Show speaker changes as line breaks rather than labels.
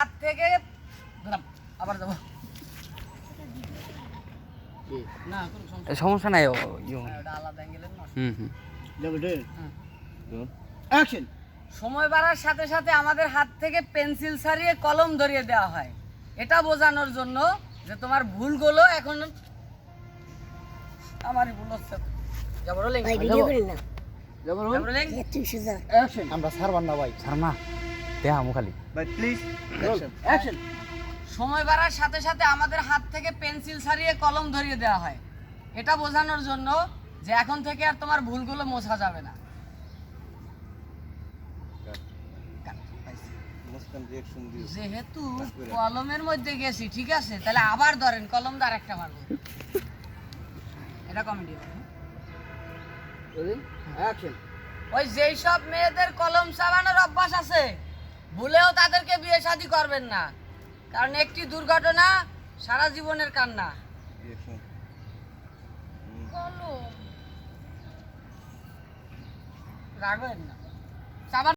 হাত থেকে আবার যাবো না কোনো
সমস্যা নাই
ওটা আলাদা অ্যাঙ্গেলের না
অ্যাকশন।
সময় বাড়ার সাথে সাথে আমাদের হাত থেকে পেন্সিল ছাড়িয়ে কলম ধরিয়ে দেওয়া হয় এটা বোঝানোর জন্য যে তোমার ভুলগুলো এখন আমারই ভুল হচ্ছে যাবো রোলিং
যাবো
রোলিং
অ্যাকশন।
আমরা ছাড়বার না ভাই ছাড় না দেহা মুখালি
ভাই প্লিজ অ্যাকশন। অ্যাকশন।
সময় বাড়ার সাথে সাথে আমাদের হাত থেকে পেন্সিল ছাড়িয়ে কলম ধরিয়ে দেওয়া হয় এটা বোঝানোর জন্য যে এখন থেকে আর তোমার ভুলগুলো মোছা যাবে না যেহেতু কলমের মধ্যে গেছি ঠিক আছে তাহলে আবার ধরেন কলম দ্বার একটা মারবো এটা কমেডি
অ্যাকশন।
ওই যেই সব মেয়েদের কলম চালানোর অভ্যাস আছে ভুলেও তাদেরকে বিয়ে শাদী করবেন না কারণ একটি দুর্ঘটনা সারা জীবনের কান্না কলম রাখবেন না